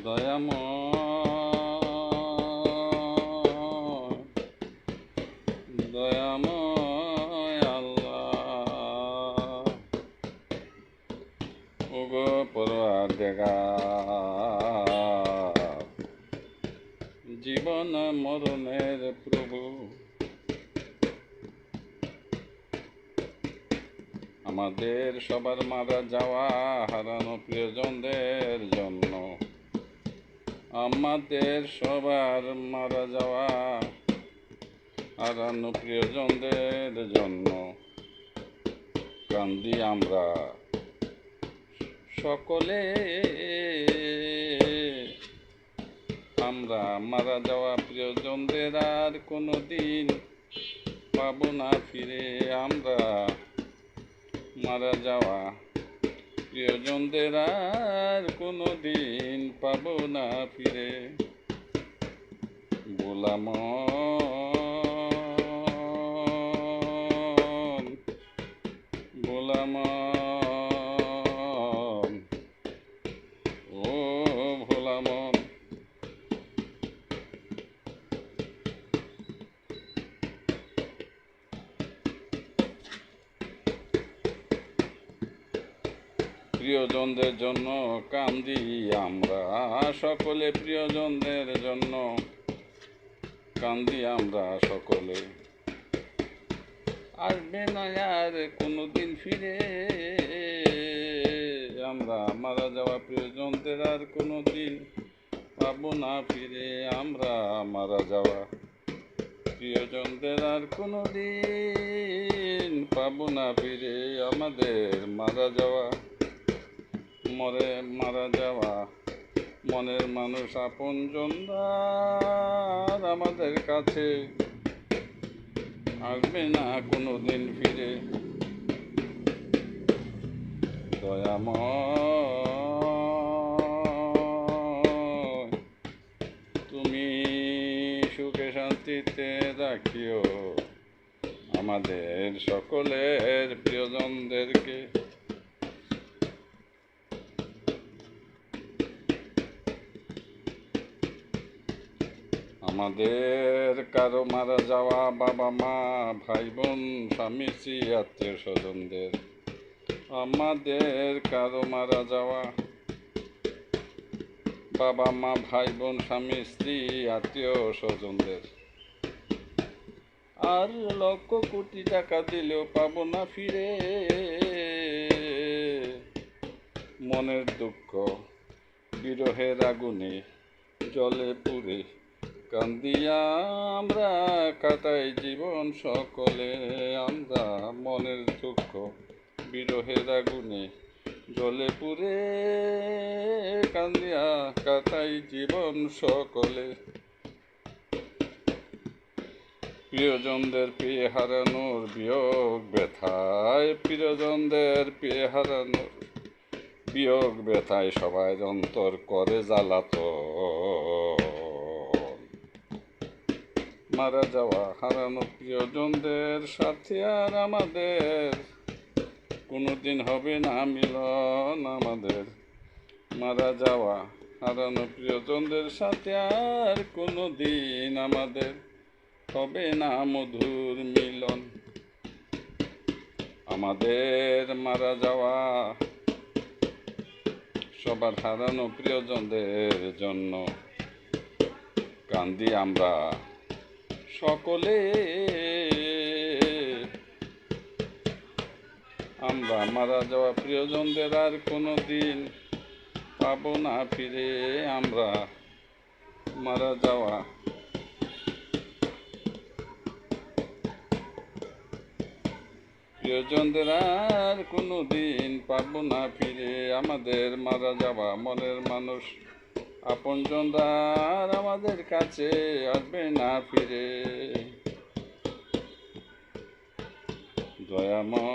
দয়াময় দয়াময় আল্লাহ, ওগো পরওয়ারদিগার, জীবন মরণের প্রভু, আমাদের সবার মারা যাওয়া হারানো প্রিয়জনদের জন্য, আমাদের সবার মারা যাওয়া হারানো প্রিয়জনদের জন্য কান্দি আমরা সকলে। আমরা মারা যাওয়া প্রিয়জনদের আর কোনো দিন পাবো না ফিরে। আমরা মারা যাওয়া প্রিয়জনদের আর কোনো দিন পাবো না ফিরে। ভোলামন ভোলামন ও ভোলামন, প্রিয়জনদের জন্য কান্দি আমরা সকলে, প্রিয়জনদের জন্য কান্দি আমরা সকলে। আসবে না আর কোনোদিন ফিরে, আমরা মারা যাওয়া প্রিয়জনদের আর কোনোদিন পাবো না ফিরে। আমরা মারা যাওয়া প্রিয়জনদের আর কোনোদিন পাবো না ফিরে। আমাদের মারা যাওয়া মারা যাওয়া মনের মানুষ আপনজনরা আমাদের কাছে আসবে না কোনোদিন ফিরে। দয়াময় তুমি সুখে শান্তিতে রাখিও আমাদের সকলের প্রিয়জনদেরকে। আমাদের কারো মারা যাওয়া বাবা মা ভাই বোন স্বামী স্ত্রী আত্মীয় স্বজনদের, আমাদের কারো মারা যাওয়া বাবা মা ভাই বোন স্বামী স্ত্রী আত্মীয় স্বজনদের আর লক্ষ কোটি টাকা দিলেও পাবো না ফিরে। মনের দুঃখ বিরহের আগুনে জলে পুড়ে কান্দিয়া আমরা কাটাই জীবন সকলে। আমরা মনের দুঃখ বিরহের আগুনে জলে পুড়ে কান্দিয়া কাটাই জীবন সকলে। প্রিয়জনদের পেয়ে হারানোর বিয়োগ ব্যথায়, প্রিয়জনদের পেয়ে হারানোর বিয়োগ ব্যথায় সবাই অন্তর করে জ্বালাতন। মারা যাওয়া হারানো প্রিয়জনদের সাথে আর আমাদের কোনোদিন হবে না মিলন। আমাদের মারা যাওয়া হারানো প্রিয়জনদের সাথে আর কোনো দিন আমাদের হবে না মধুর মিলন। আমাদের মারা যাওয়া সবার হারানো প্রিয়জনদের জন্য কান্দি আমরা সকলে। আমরা মারা যাওয়া প্রিয়জনদের আর কোনো দিন পাবো না ফিরে। আমরা মারা যাওয়া প্রিয়জনদের আর কোনো দিন পাবো না ফিরে। আমাদের মারা যাওয়া মনের মানুষ আপনজনরা আর আমাদের কাছে আসবে না ফিরে। দয়াময়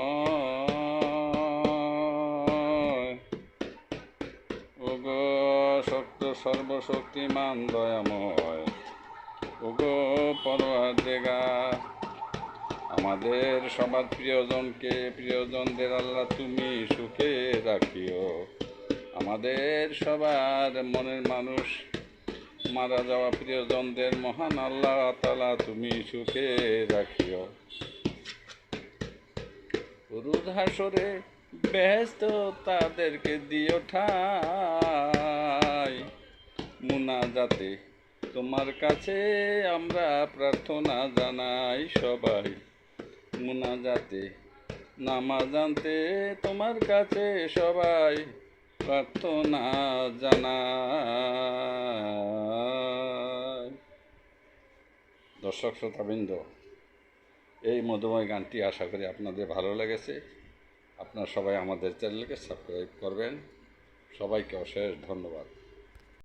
ওগো শক্ত সর্বশক্তিমান দয়াময়, ওগো পরওয়ারদিগার, আমাদের সবার প্রিয়জনকে প্রিয়জনদের আল্লাহ তুমি সুখে রাখিও। আমাদের সবার মনের মানুষ মারা যাওয়া প্রিয়জনদের মহান আল্লাহ তাআলা তুমি সুখে রাখিও। রোজ হাসরে বেহেশত তাদেরকে দিও ঠাই। মুনাজাতে তোমার কাছে আমরা প্রার্থনা জানাই সবাই। মুনাজাতে নামাজ আনতে তোমার কাছে সবাই প্রার্থনা জানাই। দর্শক শ্রোতাবৃন্দ, এই মধুময় গানটি আশা করি আপনাদের ভালো লেগেছে। আপনারা সবাই আমাদের চ্যানেলকে সাবস্ক্রাইব করবেন। সবাইকে অশেষ ধন্যবাদ।